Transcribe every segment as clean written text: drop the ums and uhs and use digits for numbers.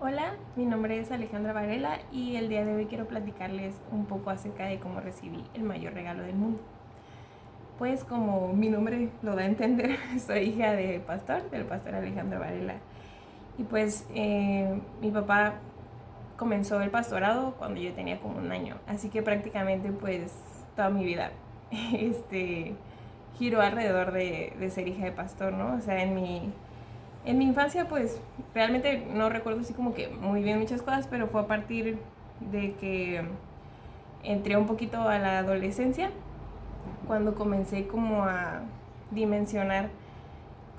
Hola, mi nombre es Alejandra Varela y el día de hoy quiero platicarles un poco acerca de cómo recibí el mayor regalo del mundo. Pues como mi nombre lo da a entender, soy hija de pastor, del pastor Alejandro Varela. Y pues mi papá comenzó el pastorado cuando yo tenía como 1 año, así que prácticamente pues toda mi vida este, giró alrededor de ser hija de pastor, ¿no? O sea, en mi infancia pues realmente no recuerdo así como que muy bien muchas cosas, pero fue a partir de que entré un poquito a la adolescencia cuando comencé como a dimensionar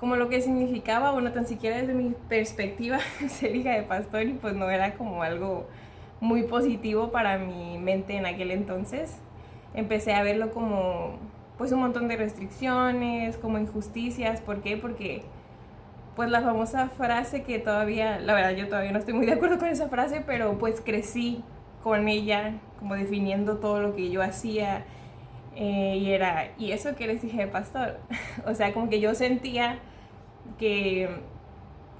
como lo que significaba, bueno, tan siquiera desde mi perspectiva ser hija de pastor, y pues no era como algo muy positivo para mi mente en aquel entonces. Empecé a verlo como pues un montón de restricciones, como injusticias. ¿Por qué? Porque pues la famosa frase que todavía, la verdad yo todavía no estoy muy de acuerdo con esa frase, pero pues crecí con ella, como definiendo todo lo que yo hacía, y era, ¿y eso que eres hija de pastor? O sea, como que yo sentía que,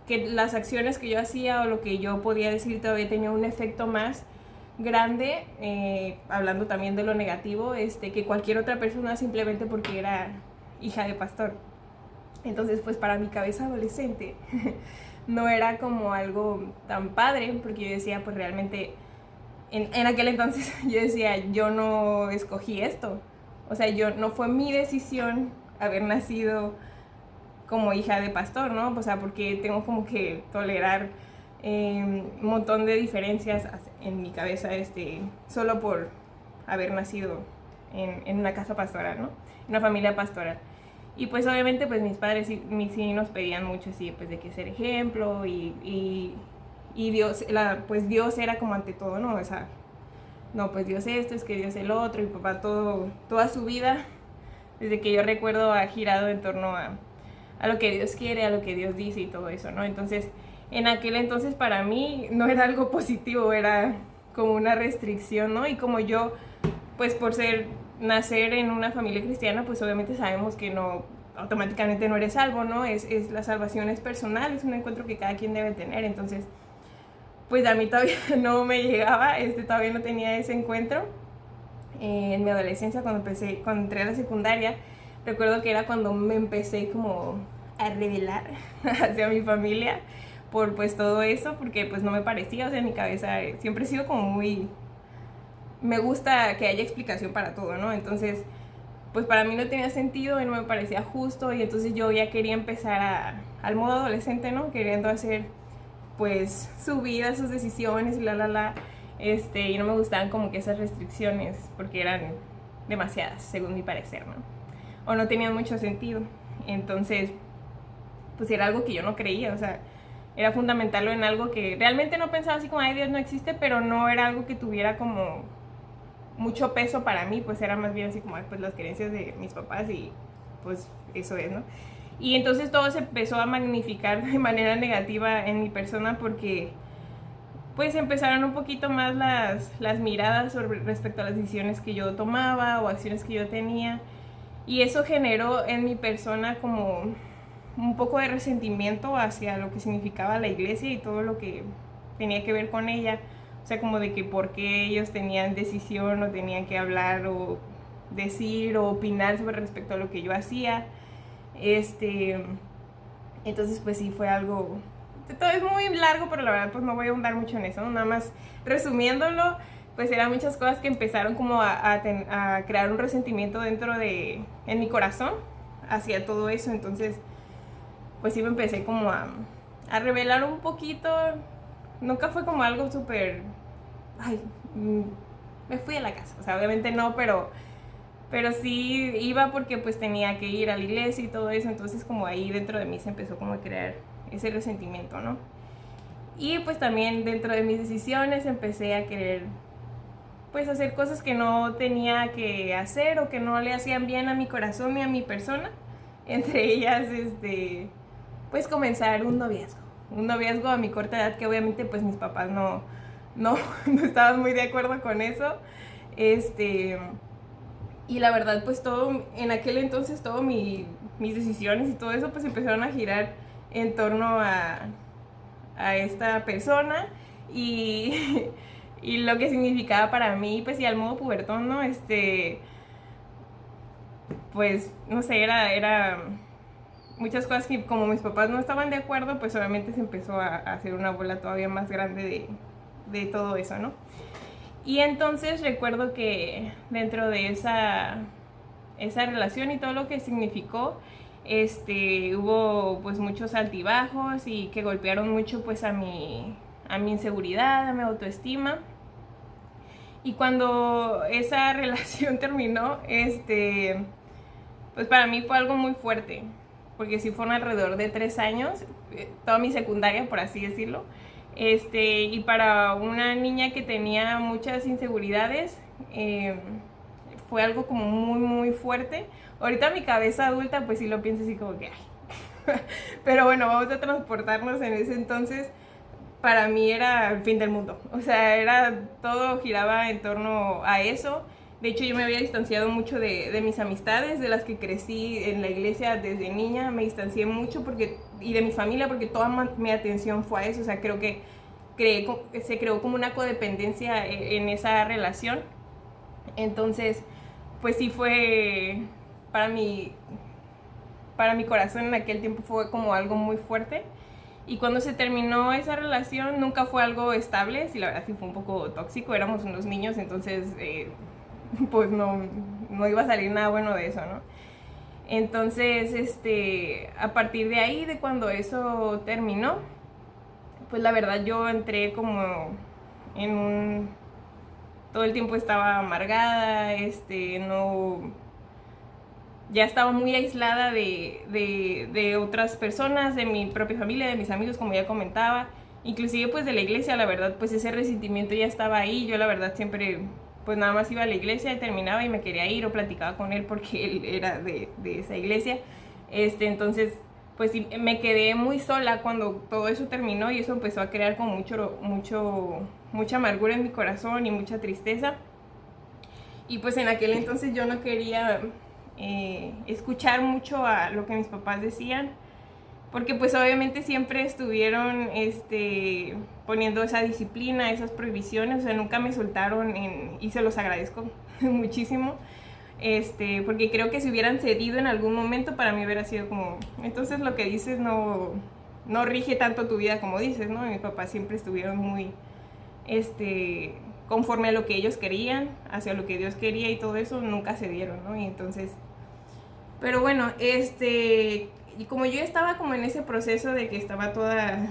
que las acciones que yo hacía o lo que yo podía decir todavía tenía un efecto más grande, hablando también de lo negativo, que cualquier otra persona simplemente porque era hija de pastor. Entonces, pues para mi cabeza adolescente no era como algo tan padre, porque yo decía, pues realmente, en aquel entonces yo decía, yo no escogí esto. O sea, yo no fue mi decisión haber nacido como hija de pastor, ¿no? O sea, porque tengo como que tolerar un montón de diferencias en mi cabeza, solo por haber nacido en una casa pastoral, ¿no? En una familia pastoral. Y pues obviamente pues mis padres sí nos pedían mucho así, pues de que ser ejemplo y Dios, pues Dios era como ante todo, ¿no? O sea, no, pues Dios esto, es que Dios el otro, y papá toda su vida, desde que yo recuerdo, ha girado en torno a lo que Dios quiere, a lo que Dios dice y todo eso, ¿no? Entonces, en aquel entonces para mí no era algo positivo, era como una restricción, ¿no? Y como yo, pues por nacer en una familia cristiana, pues obviamente sabemos que no, automáticamente no eres salvo, ¿no? La salvación es personal, es un encuentro que cada quien debe tener. Entonces, pues a mí todavía no me llegaba, todavía no tenía ese encuentro. En mi adolescencia, cuando entré a la secundaria, recuerdo que era cuando me empecé como a rebelar hacia mi familia por pues todo eso, porque pues no me parecía, o sea, en mi cabeza siempre he sido como muy, me gusta que haya explicación para todo, ¿no? Entonces, pues para mí no tenía sentido y no me parecía justo, y entonces yo ya quería empezar al modo adolescente, ¿no? Queriendo hacer pues su vida, sus decisiones y y no me gustaban como que esas restricciones porque eran demasiadas, según mi parecer, ¿no? O no tenían mucho sentido. Entonces, pues era algo que yo no creía, o sea, era fundamentarlo en algo que realmente no pensaba así como, ay, Dios no existe, pero no era algo que tuviera como mucho peso para mí, pues era más bien así como, pues las creencias de mis papás, y pues eso es, ¿no? Y entonces todo se empezó a magnificar de manera negativa en mi persona, porque pues empezaron un poquito más las miradas respecto a las decisiones que yo tomaba o acciones que yo tenía, y eso generó en mi persona como un poco de resentimiento hacia lo que significaba la iglesia y todo lo que tenía que ver con ella. O sea, como de que por qué ellos tenían decisión o tenían que hablar o decir o opinar sobre respecto a lo que yo hacía. Entonces pues sí fue algo, todo es muy largo, pero la verdad pues no voy a ahondar mucho en eso, ¿no? Nada más resumiéndolo, pues eran muchas cosas que empezaron como a crear un resentimiento en mi corazón hacia todo eso. Entonces pues sí me empecé como a revelar un poquito. Nunca fue como algo súper, ay, me fui a la casa, o sea, obviamente no, pero sí iba porque pues tenía que ir a la iglesia y todo eso. Entonces como ahí dentro de mí se empezó como a crear ese resentimiento, ¿no? Y pues también dentro de mis decisiones empecé a querer pues hacer cosas que no tenía que hacer o que no le hacían bien a mi corazón ni a mi persona. Entre ellas, pues comenzar un noviazgo a mi corta edad, que obviamente pues mis papás no, no estaban muy de acuerdo con eso. Y la verdad pues todo, en aquel entonces mis decisiones y todo eso pues empezaron a girar en torno a esta persona y, y lo que significaba para mí, pues y al modo pubertón, ¿no? Pues no sé, era muchas cosas que como mis papás no estaban de acuerdo, pues obviamente se empezó a hacer una bola todavía más grande de todo eso, ¿no? Y entonces recuerdo que dentro de esa relación y todo lo que significó, hubo pues muchos altibajos y que golpearon mucho pues a mi inseguridad, a mi autoestima. Y cuando esa relación terminó, pues para mí fue algo muy fuerte, porque sí fueron alrededor de 3 años, toda mi secundaria, por así decirlo. Y para una niña que tenía muchas inseguridades, fue algo como muy, muy fuerte. Ahorita mi cabeza adulta, pues sí lo pienso así como que, ay. Pero bueno, vamos a transportarnos en ese entonces. Para mí era el fin del mundo. O sea, todo giraba en torno a eso. De hecho, yo me había distanciado mucho de mis amistades, de las que crecí en la iglesia desde niña. Me distancié mucho y de mi familia porque toda mi atención fue a eso. O sea, creo que se creó como una codependencia en esa relación. Entonces, pues sí fue para mi corazón en aquel tiempo fue como algo muy fuerte. Y cuando se terminó esa relación nunca fue algo estable, sí, la verdad sí fue un poco tóxico, éramos unos niños, entonces pues no iba a salir nada bueno de eso, ¿no? Entonces, a partir de ahí, de cuando eso terminó, pues la verdad yo entré como en todo el tiempo estaba amargada, ya estaba muy aislada de otras personas, de mi propia familia, de mis amigos, como ya comentaba, inclusive pues de la iglesia. La verdad pues ese resentimiento ya estaba ahí. Yo la verdad siempre pues nada más iba a la iglesia y terminaba y me quería ir o platicaba con él porque él era de esa iglesia. Entonces pues sí, me quedé muy sola cuando todo eso terminó y eso empezó a crear como mucha amargura en mi corazón y mucha tristeza. Y pues en aquel entonces yo no quería escuchar mucho a lo que mis papás decían, porque pues obviamente siempre estuvieron poniendo esa disciplina, esas prohibiciones. O sea, nunca me soltaron y se los agradezco muchísimo, porque creo que si hubieran cedido en algún momento, para mí hubiera sido como, entonces lo que dices no rige tanto tu vida como dices, ¿no? Y mis papás siempre estuvieron muy conforme a lo que ellos querían, hacia lo que Dios quería, y todo eso nunca se dieron, ¿no? Y entonces, pero bueno, y como yo estaba como en ese proceso de que estaba toda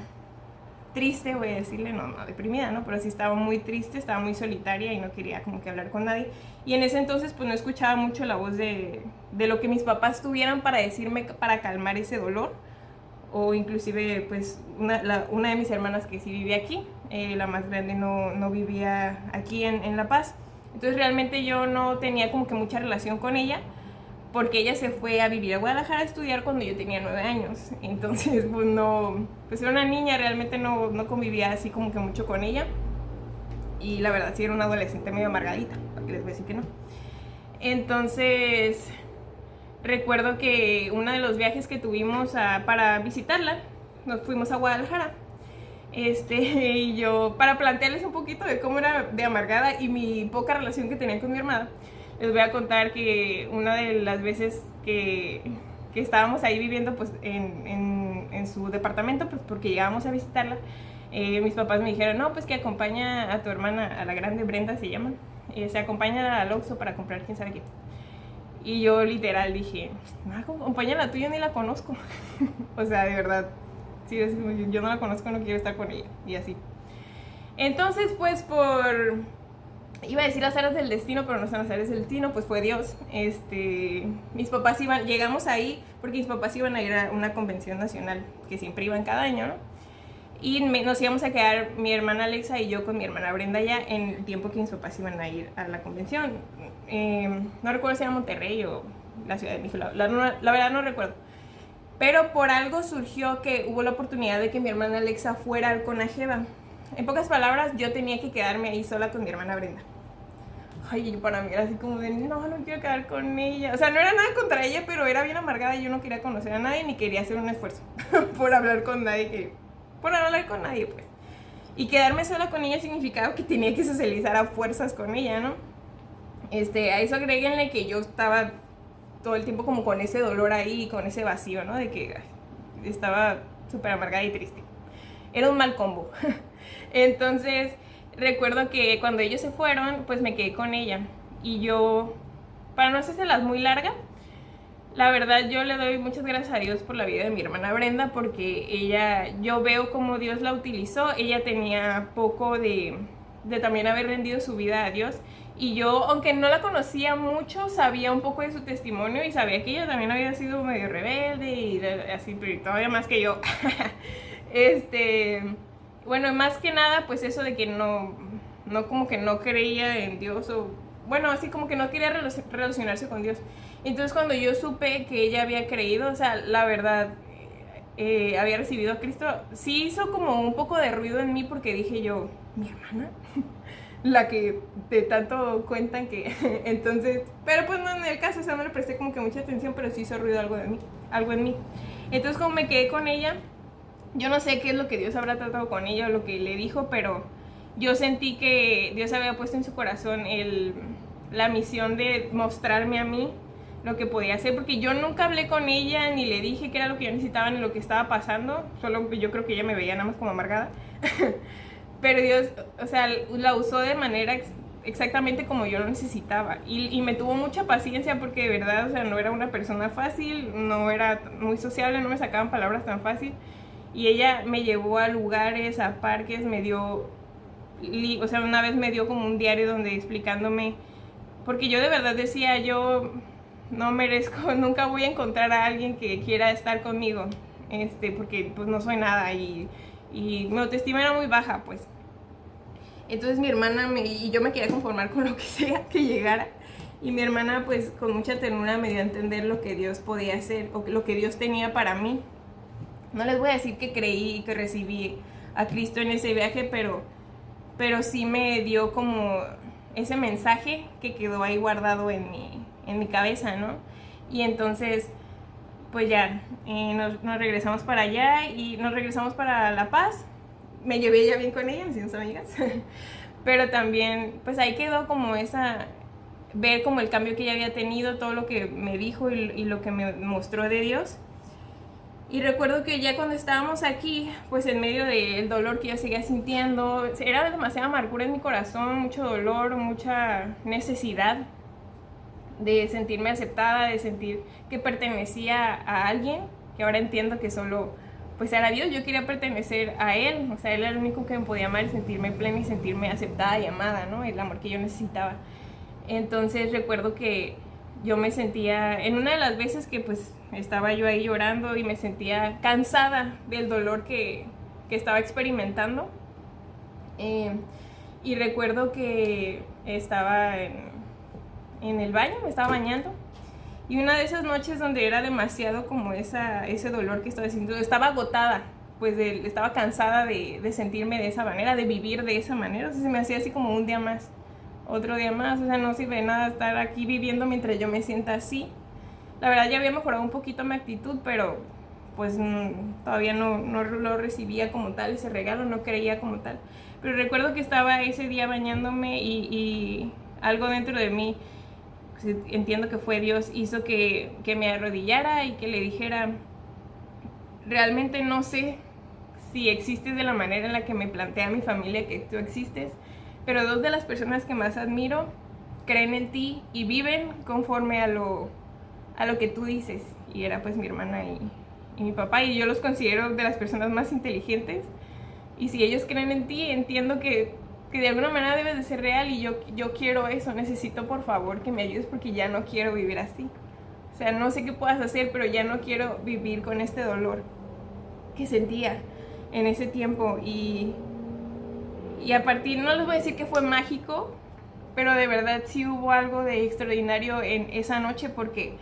triste, voy a decirle, no deprimida, ¿no? Pero sí estaba muy triste, estaba muy solitaria y no quería como que hablar con nadie. Y en ese entonces pues no escuchaba mucho la voz de lo que mis papás tuvieran para decirme, para calmar ese dolor. O inclusive pues una de mis hermanas que sí vivía aquí, la más grande no vivía aquí en La Paz. Entonces realmente yo no tenía como que mucha relación con ella, porque ella se fue a vivir a Guadalajara a estudiar cuando yo tenía 9 años. Entonces pues era una niña, realmente no convivía así como que mucho con ella. Y la verdad sí era una adolescente medio amargadita, para que les voy a decir que no. Entonces recuerdo que uno de los viajes que tuvimos para visitarla, nos fuimos a Guadalajara. Y yo, para plantearles un poquito de cómo era de amargada y mi poca relación que tenía con mi hermana, les voy a contar que una de las veces que estábamos ahí viviendo pues en su departamento, pues porque llegábamos a visitarla, mis papás me dijeron, no, pues que acompaña a tu hermana, a la grande, Brenda se llama, se acompaña al Oxxo para comprar quién sabe qué. Y yo literal dije, acompáñala tú, yo ni la conozco. O sea, de verdad, sí, yo no la conozco, no quiero estar con ella. Y así. Entonces, pues iba a decir azares del destino, pero no son azares del destino, pues fue Dios. Mis papás llegamos ahí porque mis papás iban a ir a una convención nacional, que siempre iban cada año, ¿no? Y nos íbamos a quedar mi hermana Alexa y yo con mi hermana Brenda ya en el tiempo que mis papás iban a ir a la convención. No recuerdo si era Monterrey o la Ciudad de México, la verdad no recuerdo. Pero por algo surgió que hubo la oportunidad de que mi hermana Alexa fuera al Conajeva. En pocas palabras, yo tenía que quedarme ahí sola con mi hermana Brenda. Ay, para mí era así como de, no quiero quedar con ella. O sea, no era nada contra ella, pero era bien amargada y yo no quería conocer a nadie ni quería hacer un esfuerzo por hablar con nadie por no hablar con nadie, pues. Y quedarme sola con ella significaba que tenía que socializar a fuerzas con ella, ¿no? A eso agréguenle que yo estaba todo el tiempo como con ese dolor ahí, con ese vacío, ¿no? De que estaba súper amargada y triste. Era un mal combo. Entonces, recuerdo que cuando ellos se fueron, pues me quedé con ella. Y yo, para no hacérselas muy larga, la verdad yo le doy muchas gracias a Dios por la vida de mi hermana Brenda, porque ella, yo veo cómo Dios la utilizó. Ella tenía poco de también haber rendido su vida a Dios. Y yo, aunque no la conocía mucho, sabía un poco de su testimonio y sabía que ella también había sido medio rebelde y así, pero todavía más que yo. Bueno, más que nada, pues eso de que no como que no creía en Dios, o bueno, así como que no quería relacionarse con Dios. Entonces cuando yo supe que ella había creído, o sea, la verdad, había recibido a Cristo, sí hizo como un poco de ruido en mí, porque dije yo, ¿mi hermana? La que de tanto cuentan que entonces, pero pues no en el caso, o sea, no le presté como que mucha atención, pero sí hizo ruido algo en mí. Entonces como me quedé con ella, yo no sé qué es lo que Dios habrá tratado con ella o lo que le dijo, pero yo sentí que Dios había puesto en su corazón la misión de mostrarme a mí lo que podía hacer, porque yo nunca hablé con ella, ni le dije qué era lo que yo necesitaba, ni lo que estaba pasando, solo yo creo que ella me veía nada más como amargada. Pero Dios, o sea, la usó de manera exactamente como yo lo necesitaba, y me tuvo mucha paciencia, porque de verdad, o sea, no era una persona fácil, no era muy sociable, no me sacaban palabras tan fácil, y ella me llevó a lugares, a parques, me dio, o sea, una vez me dio como un diario donde explicándome, porque yo de verdad decía, yo no merezco, nunca voy a encontrar a alguien que quiera estar conmigo, porque pues no soy nada, y mi autoestima era muy baja, pues. Entonces mi hermana y yo me quería conformar con lo que sea que llegara, y mi hermana pues con mucha ternura me dio a entender lo que Dios podía hacer, o lo que Dios tenía para mí. No les voy a decir que creí y que recibí a Cristo en ese viaje, pero sí me dio como ese mensaje que quedó ahí guardado en mi cabeza, ¿no? Y entonces, pues ya, nos regresamos para allá y nos regresamos para La Paz. Me llevé ya bien con ella, me hicimos amigas. Pero también, pues ahí quedó como ver como el cambio que ella había tenido, todo lo que me dijo y lo que me mostró de Dios. Y recuerdo que ya cuando estábamos aquí, pues en medio del dolor que yo seguía sintiendo, era demasiada amargura en mi corazón, mucho dolor, mucha necesidad de sentirme aceptada, de sentir que pertenecía a alguien, que ahora entiendo que solo pues era Dios. Yo quería pertenecer a Él, o sea, Él era el único que me podía amar y sentirme plena y sentirme aceptada y amada, ¿no? El amor que yo necesitaba. Entonces recuerdo que yo me sentía, en una de las veces que pues estaba yo ahí llorando y me sentía cansada del dolor que estaba experimentando, y recuerdo que estaba en el baño, me estaba bañando, y una de esas noches donde era demasiado como ese dolor que estaba sintiendo, estaba agotada, pues estaba cansada de sentirme de esa manera, de vivir de esa manera. O sea, se me hacía así como un día más, otro día más, o sea, no sirve de nada estar aquí viviendo mientras yo me sienta así. La verdad ya había mejorado un poquito mi actitud, pero pues todavía no lo recibía como tal, ese regalo, no creía como tal. Pero recuerdo que estaba ese día bañándome y algo dentro de mí, pues, entiendo que fue Dios, hizo que me arrodillara y que le dijera, realmente no sé si existes de la manera en la que me plantea mi familia que tú existes, pero dos de las personas que más admiro creen en ti y viven conforme a lo que tú dices. Y era pues mi hermana y mi papá, y yo los considero de las personas más inteligentes, y si ellos creen en ti, entiendo que de alguna manera debes de ser real, y yo quiero eso, necesito por favor que me ayudes, porque ya no quiero vivir así. O sea, no sé qué puedas hacer, pero ya no quiero vivir con este dolor que sentía en ese tiempo. Y a partir, no les voy a decir que fue mágico, pero de verdad sí hubo algo de extraordinario en esa noche, porque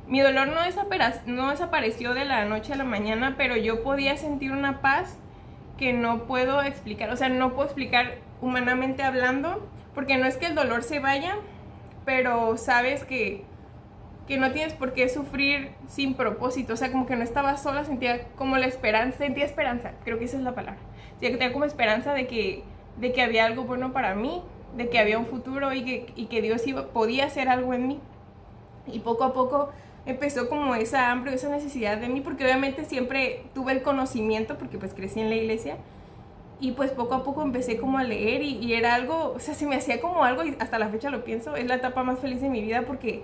mi dolor no desapareció de la noche a la mañana, pero yo podía sentir una paz que no puedo explicar. O sea, no puedo explicar humanamente hablando, porque no es que el dolor se vaya, pero sabes que que no tienes por qué sufrir sin propósito, o sea, como que no estaba sola, sentía como la esperanza, sentía esperanza, creo que esa es la palabra, sentía como esperanza de que había algo bueno para mí, de que había un futuro y que Dios podía hacer algo en mí. Y poco a poco empezó como esa hambre, esa necesidad de mí, porque obviamente siempre tuve el conocimiento, porque pues crecí en la iglesia, y pues poco a poco empecé como a leer y era algo, o sea, se me hacía como algo, y hasta la fecha lo pienso, es la etapa más feliz de mi vida, porque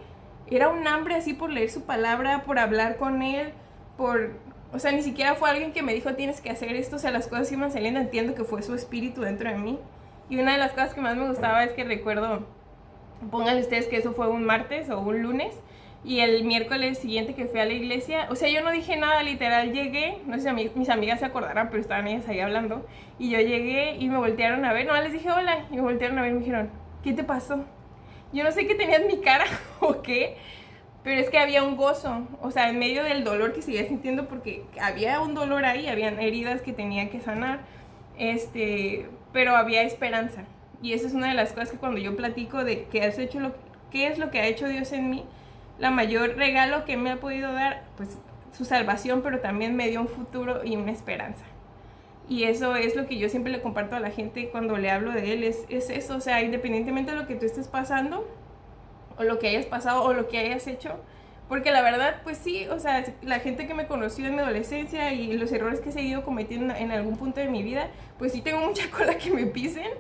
era un hambre así por leer su palabra, por hablar con él, o sea, ni siquiera fue alguien que me dijo tienes que hacer esto, o sea, las cosas iban saliendo, entiendo que fue su espíritu dentro de mí. Y una de las cosas que más me gustaba es que recuerdo, pónganle ustedes que eso fue un martes o un lunes, y el miércoles siguiente que fui a la iglesia, o sea, yo no dije nada, literal llegué, no sé si mis amigas se acordarán, pero estaban ellas ahí hablando, y yo llegué y me voltearon a ver, no, les dije hola, y me voltearon a ver y me dijeron, ¿qué te pasó? Yo no sé qué tenía en mi cara o qué, pero es que había un gozo, o sea, en medio del dolor que seguía sintiendo, porque había un dolor ahí, habían heridas que tenía que sanar, pero había esperanza. Y esa es una de las cosas que cuando yo platico de qué es lo que ha hecho Dios en mí, la mayor regalo que me ha podido dar, pues su salvación, pero también me dio un futuro y una esperanza. Y eso es lo que yo siempre le comparto a la gente cuando le hablo de él, es eso, o sea, independientemente de lo que tú estés pasando, o lo que hayas pasado, o lo que hayas hecho, porque la verdad, pues sí, o sea, la gente que me conoció en mi adolescencia y los errores que he seguido cometiendo en algún punto de mi vida, pues sí tengo mucha cola que me pisen,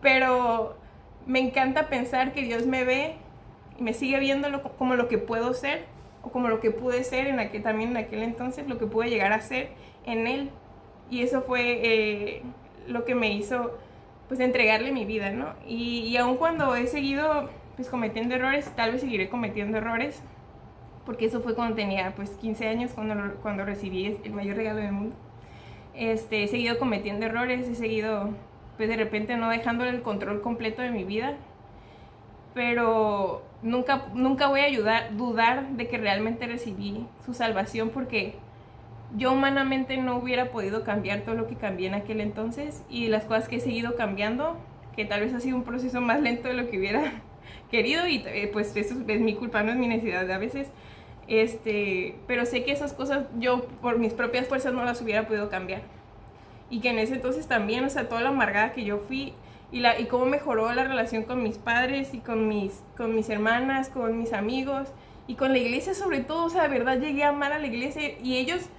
pero me encanta pensar que Dios me ve y me sigue viendo como lo que puedo ser, o como lo que pude ser también en aquel entonces, lo que pude llegar a ser en Él. Y eso fue lo que me hizo, pues, entregarle mi vida, ¿no? Y aun cuando he seguido, pues, cometiendo errores, tal vez seguiré cometiendo errores, porque eso fue cuando tenía, pues, 15 años, cuando recibí el mayor regalo del mundo. He seguido cometiendo errores, he seguido, pues, de repente no dejándole el control completo de mi vida, pero nunca voy a dudar de que realmente recibí su salvación, porque yo humanamente no hubiera podido cambiar todo lo que cambié en aquel entonces, y las cosas que he seguido cambiando, que tal vez ha sido un proceso más lento de lo que hubiera querido, y pues eso es mi culpa, no es mi necesidad a veces, pero sé que esas cosas yo por mis propias fuerzas no las hubiera podido cambiar, y que en ese entonces también, o sea, toda la amargada que yo fui, y cómo mejoró la relación con mis padres y con mis hermanas, con mis amigos y con la iglesia sobre todo, o sea, de verdad llegué a amar a la iglesia, y ellos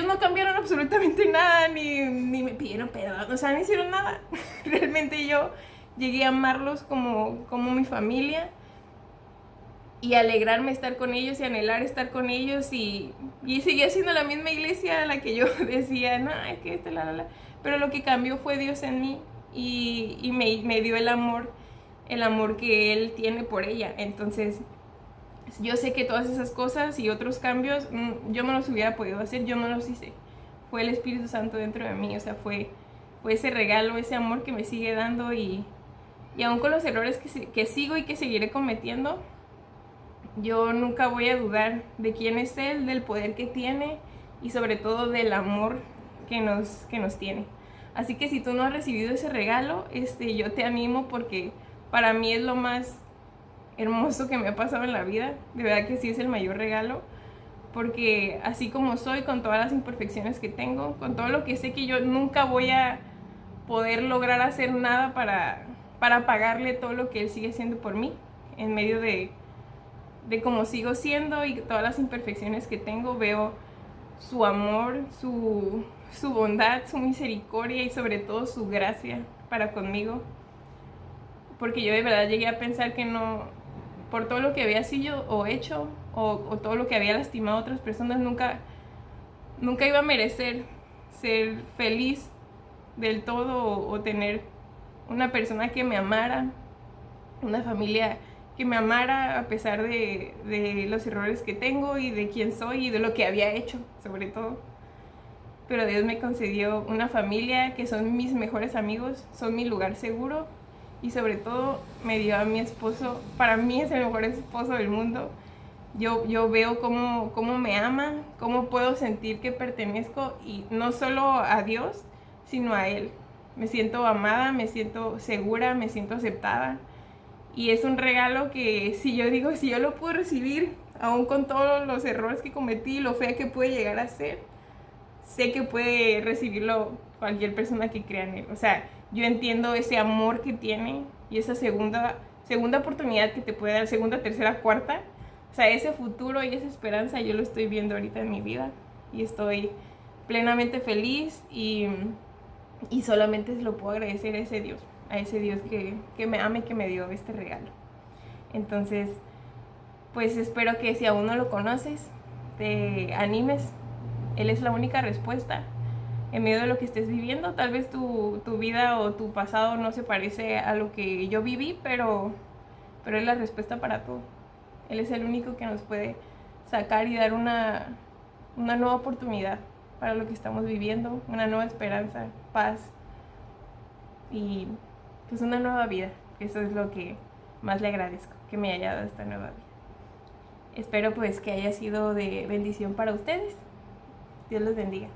no cambiaron absolutamente nada, ni me pidieron perdón, o sea, no hicieron nada. Realmente yo llegué a amarlos como mi familia, y alegrarme estar con ellos y anhelar estar con ellos, y seguía siendo la misma iglesia a la que yo decía, no, es que pero lo que cambió fue Dios en mí, y me dio el amor que Él tiene por ella. Entonces yo sé que todas esas cosas y otros cambios yo no los hubiera podido hacer, yo no los hice, fue el Espíritu Santo dentro de mí, o sea, fue ese regalo, ese amor que me sigue dando, y aún con los errores que sigo y que seguiré cometiendo, yo nunca voy a dudar de quién es Él, del poder que tiene, y sobre todo del amor que nos tiene. Así que si tú no has recibido ese regalo, yo te animo, porque para mí es lo más hermoso que me ha pasado en la vida. De verdad que sí es el mayor regalo, porque así como soy, con todas las imperfecciones que tengo, con todo lo que sé que yo nunca voy a poder lograr hacer nada para pagarle todo lo que Él sigue haciendo por mí, en medio de cómo sigo siendo y todas las imperfecciones que tengo, veo su amor, su bondad, su misericordia, y sobre todo su gracia para conmigo, porque yo de verdad llegué a pensar que no, por todo lo que había sido o hecho, o todo lo que había lastimado a otras personas, nunca iba a merecer ser feliz del todo, o tener una persona que me amara, una familia que me amara a pesar de los errores que tengo y de quién soy y de lo que había hecho, sobre todo. Pero Dios me concedió una familia que son mis mejores amigos, son mi lugar seguro, y sobre todo me dio a mi esposo. Para mí es el mejor esposo del mundo. Yo veo cómo me ama, cómo puedo sentir que pertenezco, y no solo a Dios, sino a Él. Me siento amada, me siento segura, me siento aceptada, Y es un regalo que si yo lo puedo recibir, aún con todos los errores que cometí, lo fea que puede llegar a ser, sé que puede recibirlo cualquier persona que crea en él. O sea, yo entiendo ese amor que tiene y esa segunda oportunidad que te puede dar, segunda, tercera, cuarta. O sea, ese futuro y esa esperanza yo lo estoy viendo ahorita en mi vida y estoy plenamente feliz y solamente se lo puedo agradecer a ese Dios que me ama y que me dio este regalo. Entonces, pues espero que si aún no lo conoces, te animes. Él es la única respuesta en medio de lo que estés viviendo. Tal vez tu vida o tu pasado no se parece a lo que yo viví, pero es la respuesta para todo. Él es el único que nos puede sacar y dar una nueva oportunidad para lo que estamos viviendo, una nueva esperanza, paz y pues una nueva vida. Eso es lo que más le agradezco, que me haya dado esta nueva vida. Espero pues que haya sido de bendición para ustedes. Dios los bendiga.